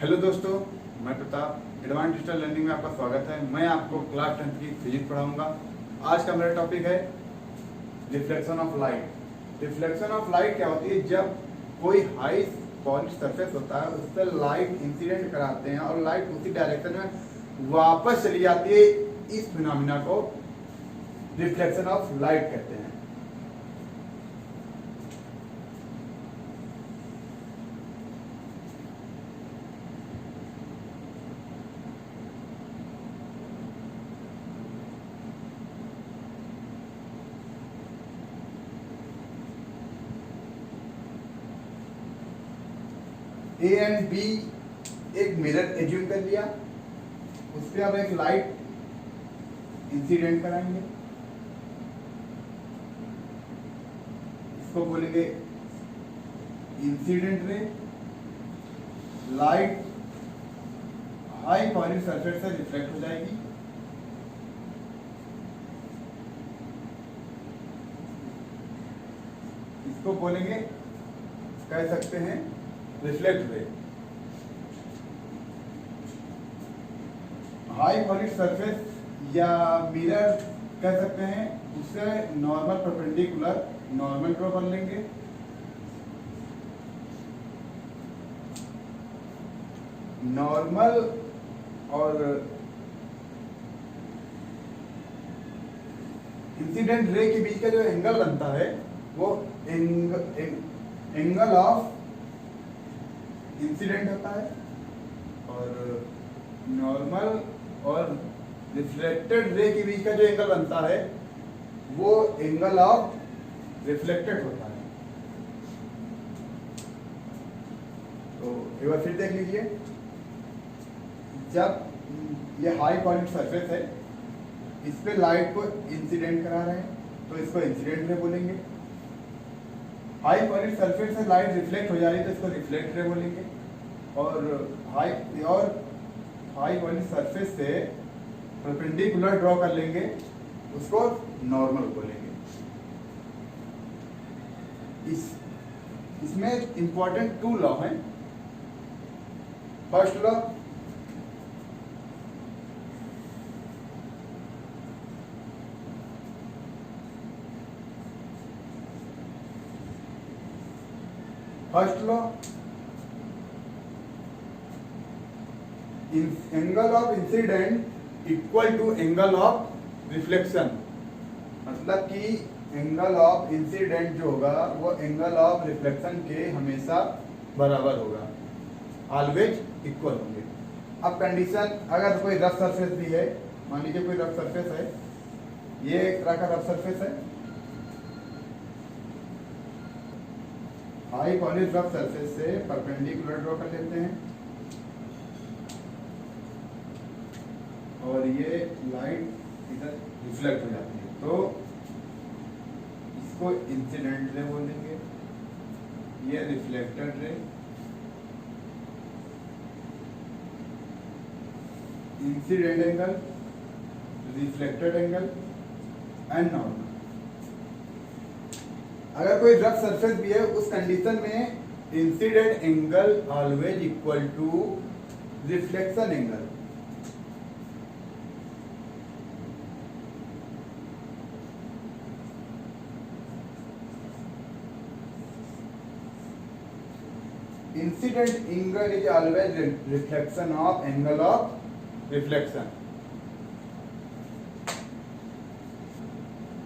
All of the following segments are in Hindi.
हेलो दोस्तों, मैं प्रताप। एडवांस डिजिटल लर्निंग में आपका स्वागत है। मैं आपको क्लास 10 की फिजिक्स पढ़ाऊंगा। आज का मेरा टॉपिक है reflection of light. Reflection of light क्या होती है? जब कोई हाई पॉलिश सरफेस होता है उस पर लाइट इंसिडेंट कराते हैं और लाइट उसी डायरेक्शन में वापस चली जाती है। इस फिनोमिना को रिफ्लेक्शन ऑफ लाइट कहते हैं। ए एंड बी एक मिरर एज्यूम कर लिया, उस पर अब एक लाइट इंसिडेंट कराएंगे। इसको बोलेंगे incident ray. Light high polish surface से रिफ्लेक्ट हो जाएगी। इसको बोलेंगे, कह सकते हैं रिफ्लेक्ट रे। हाई पॉलिश सरफेस या मिरर कह सकते हैं, उससे नॉर्मल परपेंडिकुलर नॉर्मल ड्रॉ कर लेंगे। नॉर्मल और इंसिडेंट रे के बीच का जो एंगल बनता है वो एंगल ऑफ इंसिडेंट होता है, और नॉर्मल और रिफ्लेक्टेड रे के बीच का जो एंगल बनता है वो एंगल ऑफ रिफ्लेक्टेड होता है। तो एक बार फिर देख लीजिए। जब ये हाई पॉइंट सरफेस है, इस पे लाइट को इंसिडेंट करा रहे हैं तो इसको इंसिडेंट रे बोलेंगे। हाई पॉइंट सरफेस से लाइट रिफ्लेक्ट हो जा रही है तो इसको रिफ्लेक्ट रे बोलेंगे। और हाई पॉइंट सरफेस से परपेंडिकुलर ड्रॉ कर लेंगे, उसको नॉर्मल बोलेंगे। इसमें इंपॉर्टेंट 2 लॉ हैं। First law, angle of incident equal to angle of reflection. मतलब कि एंगल ऑफ इंसिडेंट जो होगा वो एंगल ऑफ रिफ्लेक्शन के हमेशा बराबर होगा, ऑलवेज इक्वल होंगे। अब कंडीशन, अगर कोई रफ सरफेस भी है, मान लीजिए कोई रफ सरफेस है, ये एक तरह का रफ सरफेस है। हाई पॉलिश रफ सरफेस से परपेंडिकुलर ड्रॉ कर लेते हैं और ये लाइट इधर रिफ्लेक्ट हो जाती है तो इसको इंसिडेंट रे बोलेंगे, ये reflected ray. Incident angle, reflected angle and normal. अगर कोई रफ सरफेस भी है, उस कंडीशन में incident angle always equal to reflection angle. Incident angle is always reflection of angle of reflection.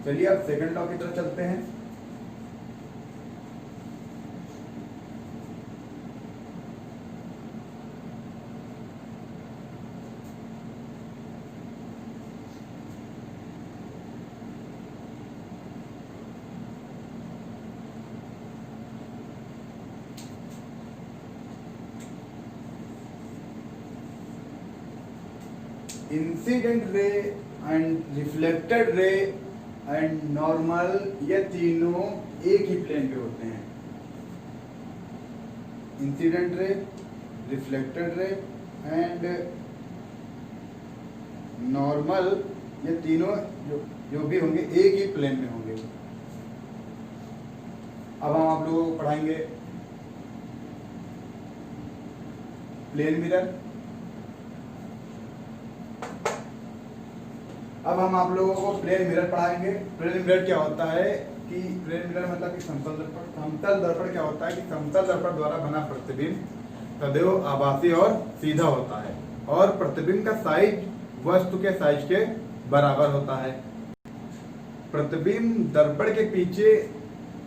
चलिए अब सेकंड लॉ की तरफ चलते हैं। Incident ray and reflected ray and normal, ये तीनों एक ही प्लेन पे होते हैं। Incident ray, reflected ray and normal, ये तीनों जो भी होंगे एक ही प्लेन में होंगे। अब हम आप लोगों को पढ़ाएंगे प्लेन मिरर। अब हम आप लोगों को प्लेन मिरर पढ़ाएंगे। प्लेन मिरर क्या होता है कि प्लेन मिरर मतलब कि समतल दर्पण। समतल दर्पण क्या होता है कि समतल दर्पण द्वारा बना प्रतिबिंब सदैव आभासी और सीधा होता है और प्रतिबिंब का साइज वस्तु के साइज के बराबर होता है। प्रतिबिंब दर्पण के पीछे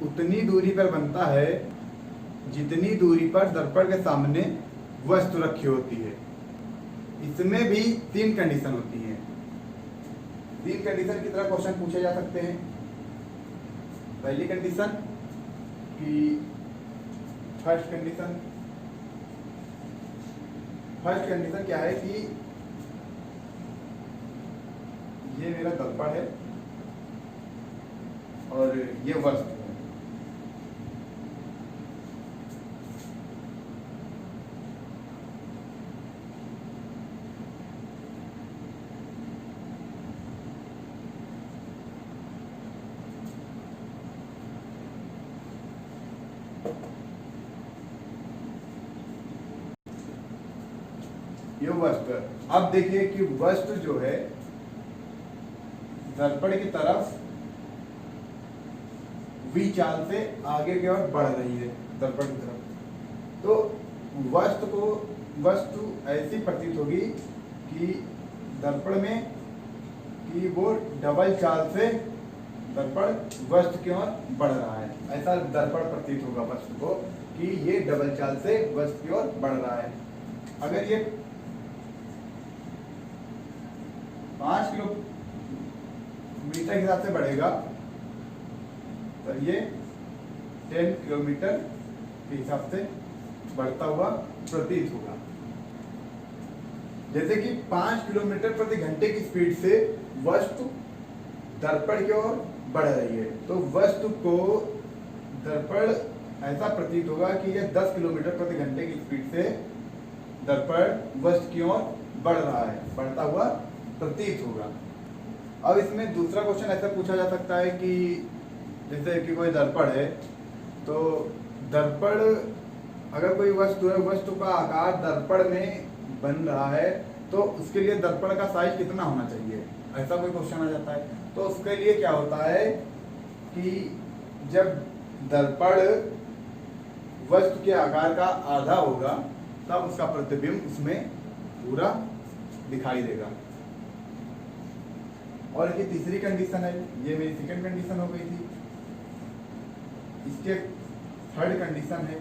उतनी दूरी पर बनता है जितनी दूरी पर दर्पण के सामने वस्तु रखी होती है। इसमें भी 3 कंडीशन होती हैं। 3 कंडीशन की तरह क्वेश्चन पूछे जा सकते हैं। पहली कंडीशन कि फर्स्ट कंडीशन क्या है कि ये मेरा दर्पण है और ये वस्तु है। ये वस्तु है। अब देखिए कि वस्तु जो है दर्पण की तरफ V चाल से आगे की ओर बढ़ रही है दर्पण की तरफ। तो वस्तु ऐसी प्रतीत होगी कि दर्पण में कि वो डबल चाल से दर्पण वस्तु की ओर बढ़ रहा है। ऐसा दर्पण प्रतीत होगा वस्तु को कि ये डबल चाल से वस्तु की ओर बढ़ रहा है। अगर ये 5 किलोमीटर के हिसाब से बढ़ेगा तो ये 10 किलोमीटर के हिसाब से बढ़ता हुआ प्रतीत होगा। जैसे कि 5 किलोमीटर प्रति घंटे की स्पीड से वस्तु दर्पण की ओर बढ़ रही है तो वस्तु को दर्पण ऐसा प्रतीत होगा कि यह 10 किलोमीटर प्रति घंटे की स्पीड से दर्पण वस्तु की ओर बढ़ रहा है, बढ़ता हुआ प्रतीत होगा। अब इसमें दूसरा क्वेश्चन ऐसा पूछा जा सकता है कि जैसे कि कोई दर्पण है तो दर्पण अगर कोई वस्तु है, वस्तु का आकार दर्पण में बन रहा है तो उसके लिए दर्पण का साइज कितना होना चाहिए, ऐसा कोई क्वेश्चन आ जाता है। तो उसके लिए क्या होता है कि जब दर्पण वस्तु के आकार का आधा होगा तब उसका प्रतिबिंब उसमें पूरा दिखाई देगा। और ये तीसरी कंडीशन है, ये मेरी सेकंड कंडीशन हो गई थी। इसके थर्ड कंडीशन है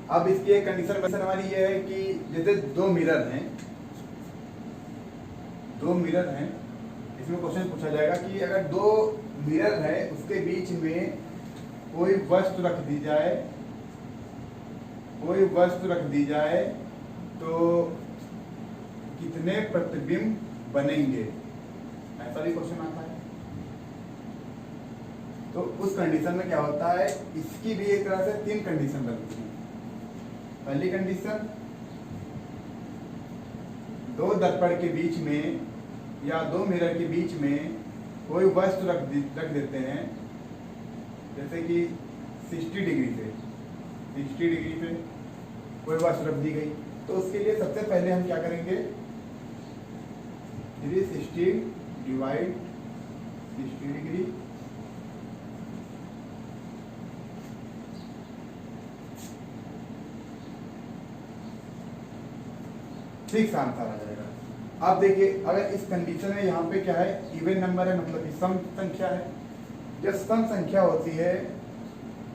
अब इसकी एक कंडीशन हमारी ये है कि जैसे दो मिरर हैं, इसमें क्वेश्चन पूछा जाएगा कि अगर दो मिरर है उसके बीच में कोई वस्तु रख दी जाए तो कितने प्रतिबिंब बनेंगे, ऐसा भी क्वेश्चन आता है। तो उस कंडीशन में क्या होता है, इसकी भी एक तरह से 3 कंडीशन बनती है। पहली कंडीशन, दो दर्पण के बीच में या दो मिरर के बीच में कोई वस्तु रख देते हैं, जैसे कि 60 डिग्री पे कोई वस्तु रख दी गई। तो उसके लिए सबसे पहले हम क्या करेंगे, 360 डिवाइड 60 डिग्री ठीक आंसर आ जाएगा। अब देखिए अगर इस कंडीशन में यहाँ पे क्या है, इवन नंबर है, मतलब कि सम संख्या है। जब सम संख्या होती है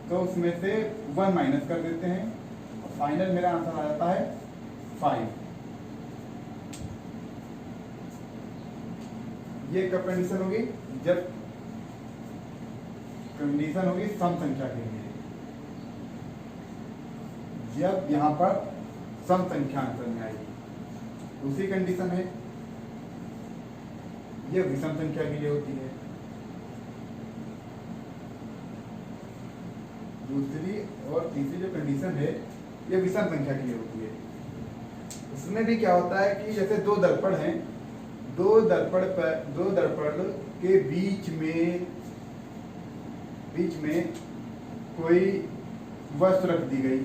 तो उसमें से 1 माइनस कर देते हैं, फाइनल मेरा आंसर आ जाता है 5। ये कब कंडीशन होगी, जब कंडीशन होगी सम संख्या के लिए, जब यहां पर सम संख्या आंसर में आएगी। दूसरी कंडीशन है, ये विषम संख्या के लिए होती है। दूसरी और तीसरी जो कंडीशन है ये विषम संख्या के लिए होती है। उसमें भी क्या होता है कि जैसे दो दर्पण हैं, दो दर्पण के बीच में बीच में कोई वस्तु रख दी गई,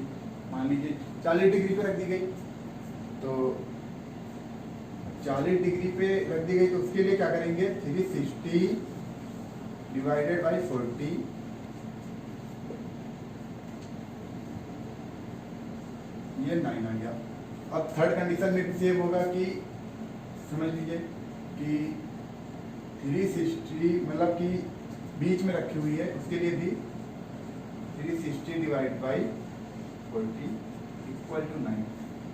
मान लीजिए 40 डिग्री पे रख दी गई, तो 40 डिग्री पे रख दी गई तो उसके लिए क्या करेंगे, 360 डिवाइडेड बाई 40, ये 9 आ गया। अब थर्ड कंडीशन में भी सेम होगा कि समझ लीजिए कि 360 मतलब कि बीच में रखी हुई है, उसके लिए भी 360 डिवाइड बाई 40 इक्वल टू 9।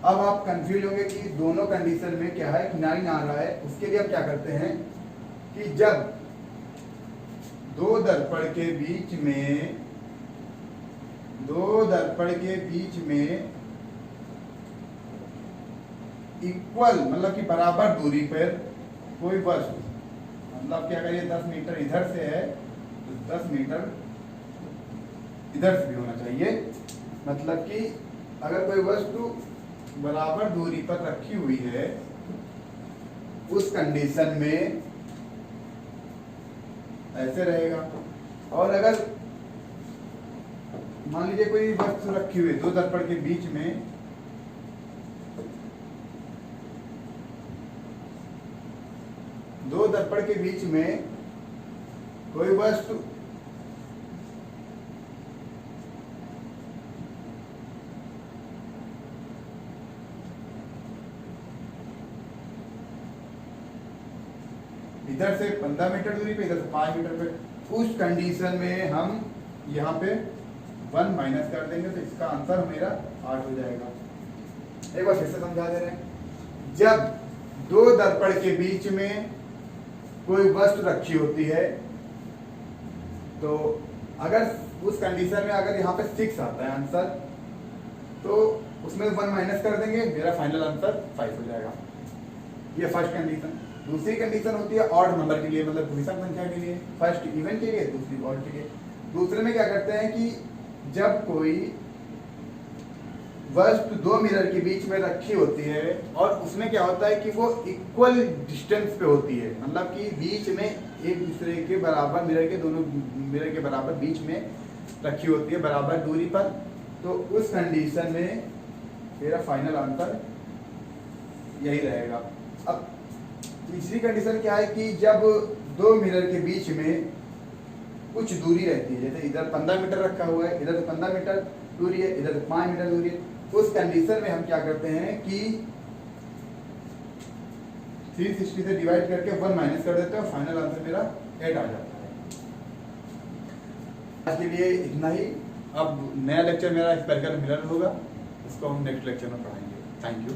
अब आप कंफ्यूज होंगे कि दोनों कंडीशन में क्या है, 9 आ रहा है। उसके लिए आप क्या करते हैं कि जब दो दर्पण के बीच में इक्वल मतलब कि बराबर दूरी पर कोई वस्तु, मतलब क्या करिए 10 मीटर इधर से है तो 10 मीटर इधर से भी होना चाहिए, मतलब कि अगर कोई वस्तु बराबर दूरी पर रखी हुई है उस कंडीशन में ऐसे रहेगा। और अगर मान लीजिए कोई वस्तु रखी हुई है दो दर्पण के बीच में, दो दर्पण के बीच में कोई वस्तु इधर से 15 मीटर दूरी पे, इधर से 5 मीटर पे, उस कंडीशन में हम यहाँ पे 1 माइनस कर देंगे तो इसका आंसर मेरा 8 हो जाएगा। एक बार फिर से समझा दे रहे हैं। जब दो दर्पण के बीच में कोई वस्तु रखी होती है तो अगर उस कंडीशन में अगर यहाँ पे 6 आता है आंसर, तो उसमें 1 माइनस कर देंगे, मेरा फाइनल आंसर 5 हो जाएगा। ये फर्स्ट कंडीशन। दूसरी कंडीशन होती है ऑड नंबर के लिए, मतलब विषम संख्या के लिए, फर्स्ट इवन के लिए, दूसरी ऑड के लिए। दूसरे में क्या करते हैं कि जब कोई वस्तु दो मिरर के बीच में रखी होती है और उसमें क्या होता है कि वो इक्वल डिस्टेंस पे होती है, मतलब कि बीच में एक दूसरे के बराबर, मिरर के दोनों मिरर के बराबर बीच में रखी होती है बराबर दूरी पर, तो उस कंडीशन में मेरा फाइनल आंसर यही रहेगा। अब तीसरी कंडीशन क्या है कि जब दो मिरर के बीच में कुछ दूरी रहती है, जैसे इधर 15 मीटर रखा हुआ है, इधर 15 मीटर दूरी है, इधर 5 मीटर दूरी है, उस कंडीशन में हम क्या करते हैं कि 360 से डिवाइड करके 1 माइनस कर देते हैं, फाइनल आंसर मेरा 8 आ जाता है। आज के लिए इतना ही। अब नया लेक्चर मेरा स्पेरिकल मिरर होगा, उसको हम नेक्स्ट लेक्चर में पढ़ाएंगे। Thank you.